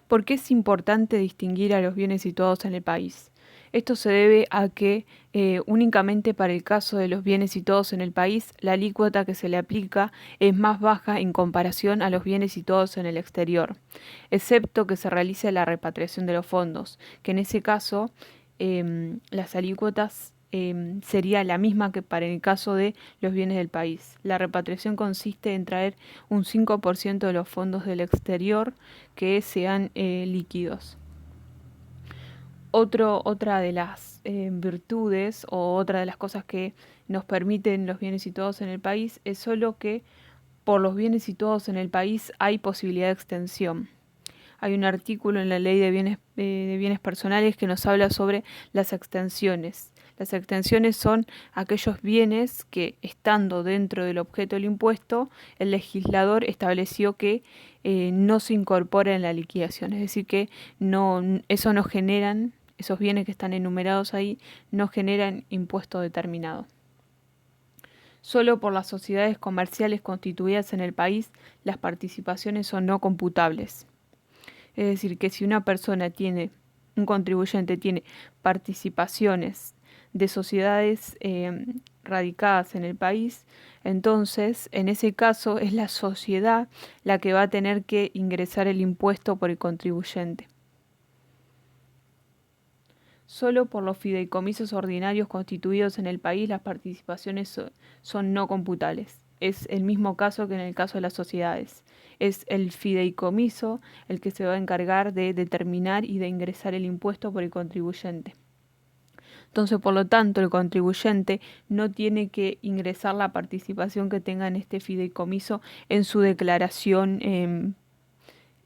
¿Por qué es importante distinguir a los bienes situados en el país? Esto se debe a que únicamente para el caso de los bienes situados en el país, la alícuota que se le aplica es más baja en comparación a los bienes situados en el exterior, excepto que se realice la repatriación de los fondos, que en ese caso las alícuotas sería la misma que para el caso de los bienes del país. La repatriación consiste en traer un 5% de los fondos del exterior que sean líquidos. Otra de las virtudes o otra de las cosas que nos permiten los bienes situados en el país es solo que por los bienes situados en el país hay posibilidad de extensión. Hay un artículo en la Ley de Bienes Personales que nos habla sobre las extensiones. Las extensiones son aquellos bienes que, estando dentro del objeto del impuesto, el legislador estableció que no se incorpora en la liquidación. Es decir, que eso no generan, esos bienes que están enumerados ahí, no generan impuesto determinado. Solo por las sociedades comerciales constituidas en el país, las participaciones son no computables. Es decir, que si una persona tiene, un contribuyente tiene participaciones de sociedades radicadas en el país, entonces en ese caso es la sociedad la que va a tener que ingresar el impuesto por el contribuyente. Solo por los fideicomisos ordinarios constituidos en el país las participaciones son no computables. Es el mismo caso que en el caso de las sociedades. Es el fideicomiso el que se va a encargar de determinar y de ingresar el impuesto por el contribuyente. Entonces, por lo tanto, el contribuyente no tiene que ingresar la participación que tenga en este fideicomiso en su declaración, en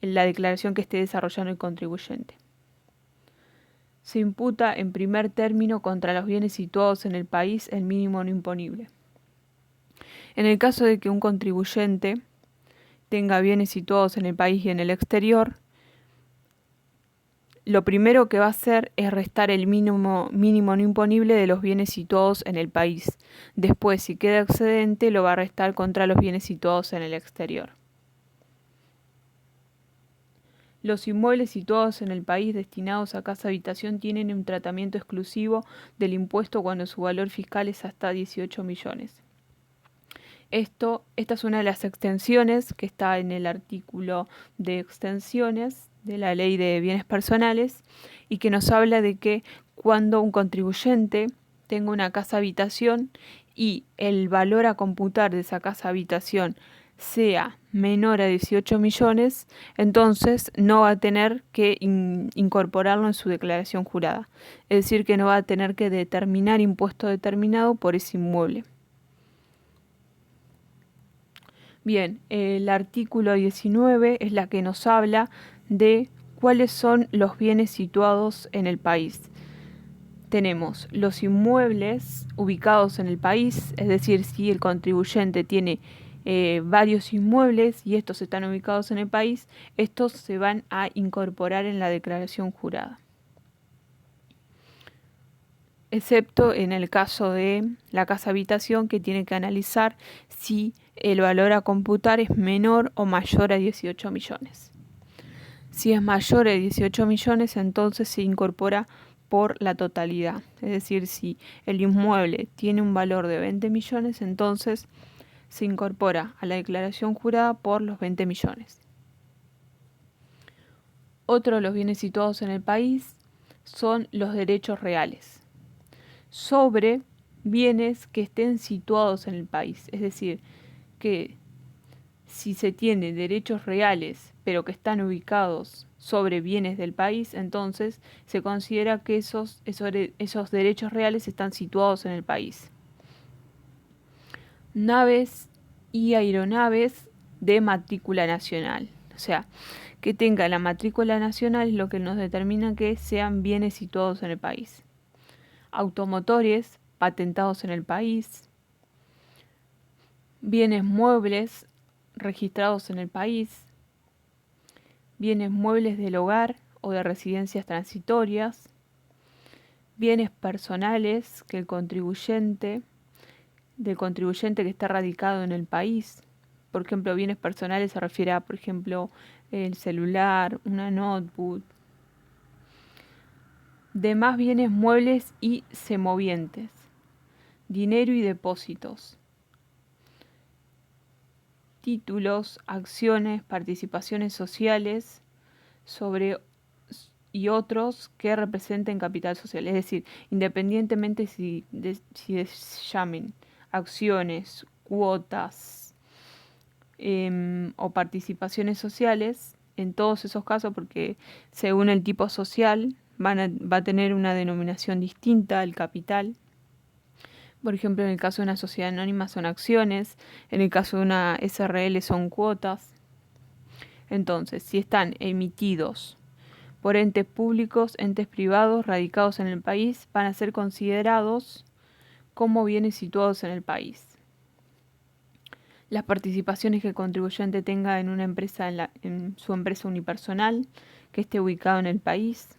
la declaración que esté desarrollando el contribuyente. Se imputa en primer término contra los bienes situados en el país el mínimo no imponible. En el caso de que un contribuyente tenga bienes situados en el país y en el exterior, lo primero que va a hacer es restar el mínimo no imponible de los bienes situados en el país. Después, si queda excedente, lo va a restar contra los bienes situados en el exterior. Los inmuebles situados en el país destinados a casa habitación tienen un tratamiento exclusivo del impuesto cuando su valor fiscal es hasta 18 millones. Esta es una de las extensiones que está en el artículo de extensiones de la Ley de Bienes Personales y que nos habla de que cuando un contribuyente tenga una casa habitación y el valor a computar de esa casa habitación sea menor a 18 millones, entonces no va a tener que incorporarlo en su declaración jurada. Es decir, que no va a tener que determinar impuesto determinado por ese inmueble. Bien, el artículo 19 es la que nos habla de cuáles son los bienes situados en el país. Tenemos los inmuebles ubicados en el país, es decir, si el contribuyente tiene varios inmuebles y estos están ubicados en el país, estos se van a incorporar en la declaración jurada. Excepto en el caso de la casa habitación, que tiene que analizar si el valor a computar es menor o mayor a 18 millones. Si es mayor a 18 millones, entonces se incorpora por la totalidad. Es decir, si el inmueble tiene un valor de 20 millones, entonces se incorpora a la declaración jurada por los 20 millones. Otro de los bienes situados en el país son los derechos reales sobre bienes que estén situados en el país. Es decir, que si se tiene derechos reales pero que están ubicados sobre bienes del país, entonces se considera que esos derechos reales están situados en el país. Naves y aeronaves de matrícula nacional. O sea, que tenga la matrícula nacional es lo que nos determina que sean bienes situados en el país. Automotores patentados en el país, bienes muebles registrados en el país, bienes muebles del hogar o de residencias transitorias, bienes personales que del contribuyente que está radicado en el país, por ejemplo, bienes personales se refiere a, por ejemplo, el celular, una notebook. Demás bienes muebles y semovientes, dinero y depósitos, títulos, acciones, participaciones sociales sobre y otros que representen capital social. Es decir, independientemente si llamen acciones, cuotas o participaciones sociales, en todos esos casos, porque según el tipo social va a tener una denominación distinta al capital. Por ejemplo, en el caso de una sociedad anónima son acciones, en el caso de una SRL son cuotas. Entonces, si están emitidos por entes públicos, entes privados radicados en el país, van a ser considerados como bienes situados en el país. Las participaciones que el contribuyente tenga en una empresa, en su empresa unipersonal, que esté ubicado en el país.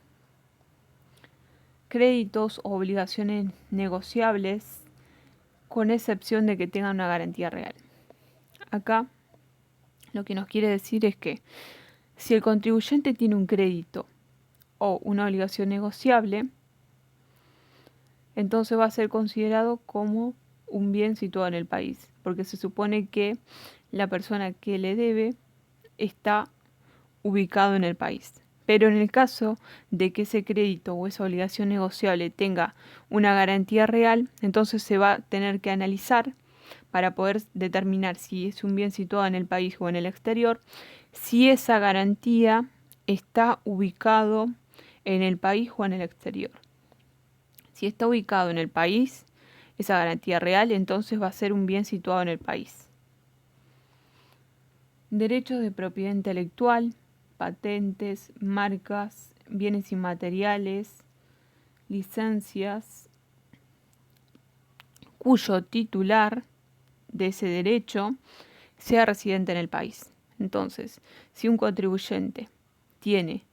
Créditos o obligaciones negociables, con excepción de que tengan una garantía real. Acá lo que nos quiere decir es que si el contribuyente tiene un crédito o una obligación negociable, entonces va a ser considerado como un bien situado en el país, porque se supone que la persona que le debe está ubicado en el país. Pero en el caso de que ese crédito o esa obligación negociable tenga una garantía real, entonces se va a tener que analizar para poder determinar si es un bien situado en el país o en el exterior, si esa garantía está ubicado en el país o en el exterior. Si está ubicado en el país, esa garantía real, entonces va a ser un bien situado en el país. Derechos de propiedad intelectual, patentes, marcas, bienes inmateriales, licencias, cuyo titular de ese derecho sea residente en el país. Entonces, si un contribuyente tiene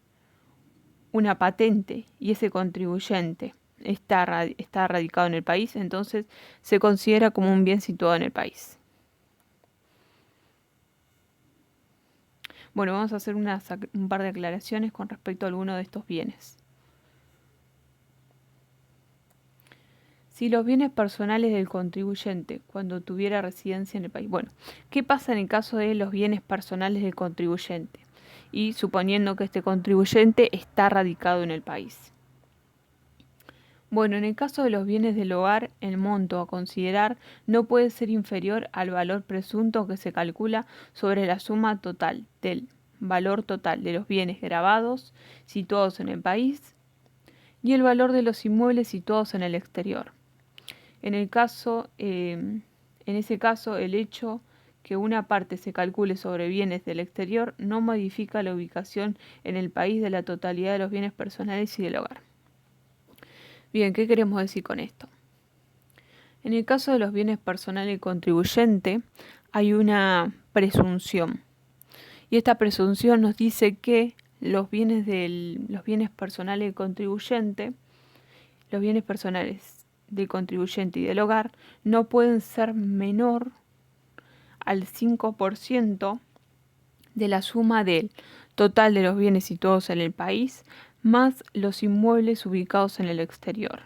una patente y ese contribuyente está radicado en el país, entonces se considera como un bien situado en el país. Bueno, vamos a hacer un par de aclaraciones con respecto a alguno de estos bienes. Si los bienes personales del contribuyente, cuando tuviera residencia en el país. Bueno, ¿qué pasa en el caso de los bienes personales del contribuyente? Y suponiendo que este contribuyente está radicado en el país. Bueno, en el caso de los bienes del hogar, el monto a considerar no puede ser inferior al valor presunto que se calcula sobre la suma total del valor total de los bienes grabados situados en el país y el valor de los inmuebles situados en el exterior. En ese caso, el hecho que una parte se calcule sobre bienes del exterior no modifica la ubicación en el país de la totalidad de los bienes personales y del hogar. Bien, ¿qué queremos decir con esto? En el caso de los bienes personales del contribuyente, hay una presunción. Y esta presunción nos dice que los bienes personales del contribuyente, los bienes personales del contribuyente y del hogar, no pueden ser menor al 5% de la suma del total de los bienes situados en el país, más los inmuebles ubicados en el exterior.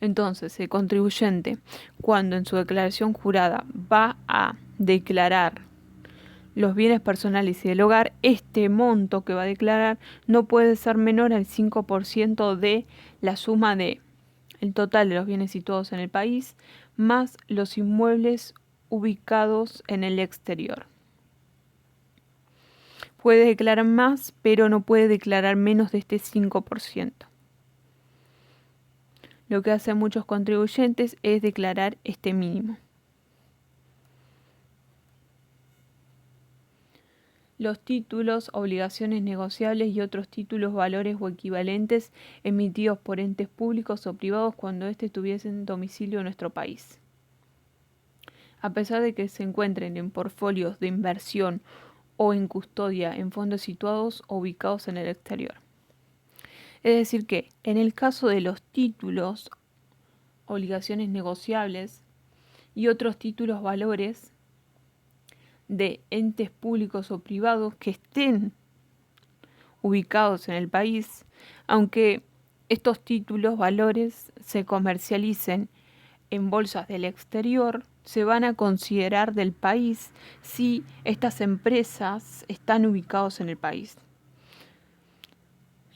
Entonces, el contribuyente, cuando en su declaración jurada va a declarar los bienes personales y del hogar, este monto que va a declarar no puede ser menor al 5% de la suma de el total de los bienes situados en el país, más los inmuebles ubicados en el exterior. Puede declarar más, pero no puede declarar menos de este 5%. Lo que hacen muchos contribuyentes es declarar este mínimo. Los títulos, obligaciones negociables y otros títulos, valores o equivalentes emitidos por entes públicos o privados cuando éste tuviesen domicilio en nuestro país. A pesar de que se encuentren en portfolios de inversión o en custodia en fondos situados o ubicados en el exterior. Es decir que, en el caso de los títulos, obligaciones negociables y otros títulos, valores, de entes públicos o privados que estén ubicados en el país, aunque estos títulos valores se comercialicen en bolsas del exterior, se van a considerar del país si estas empresas están ubicados en el país.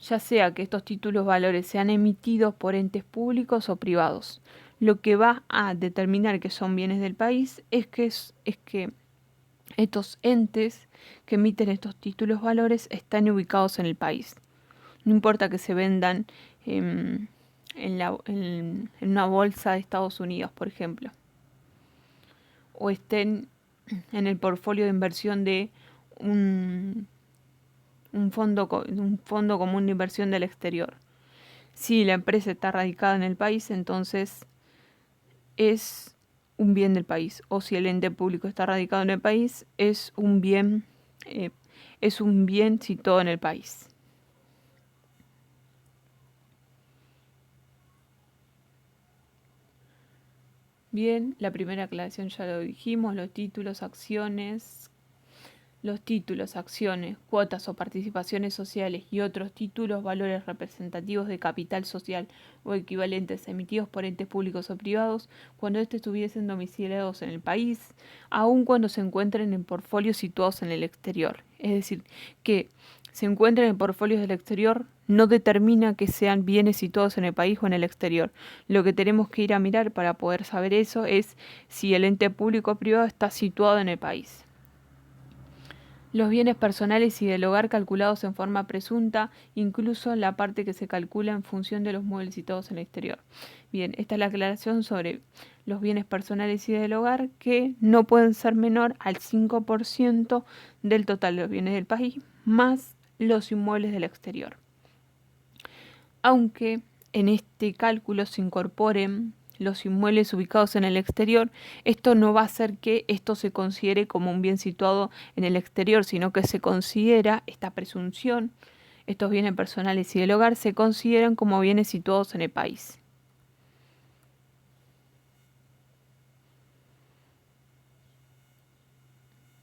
Ya sea que estos títulos valores sean emitidos por entes públicos o privados. Lo que va a determinar que son bienes del país es que estos entes que emiten estos títulos valores están ubicados en el país. No importa que se vendan en una bolsa de Estados Unidos, por ejemplo, o estén en el portfolio de inversión de un fondo común de inversión del exterior. Si la empresa está radicada en el país, entonces es un bien del país. O si el ente público está radicado en el país, es un bien situado en el país. Bien, la primera aclaración ya lo dijimos, los títulos, acciones, cuotas o participaciones sociales y otros títulos, valores representativos de capital social o equivalentes emitidos por entes públicos o privados cuando estos estuviesen domiciliados en el país, aun cuando se encuentren en portfolios situados en el exterior. Es decir, que se encuentren en portfolios del exterior no determina que sean bienes situados en el país o en el exterior. Lo que tenemos que ir a mirar para poder saber eso es si el ente público o privado está situado en el país. Los bienes personales y del hogar calculados en forma presunta, incluso la parte que se calcula en función de los muebles situados en el exterior. Bien, esta es la aclaración sobre los bienes personales y del hogar que no pueden ser menor al 5% del total de los bienes del país, más los inmuebles del exterior. Aunque en este cálculo se incorporen los inmuebles ubicados en el exterior, esto no va a hacer que esto se considere como un bien situado en el exterior, sino que se considera esta presunción, estos bienes personales y del hogar se consideran como bienes situados en el país.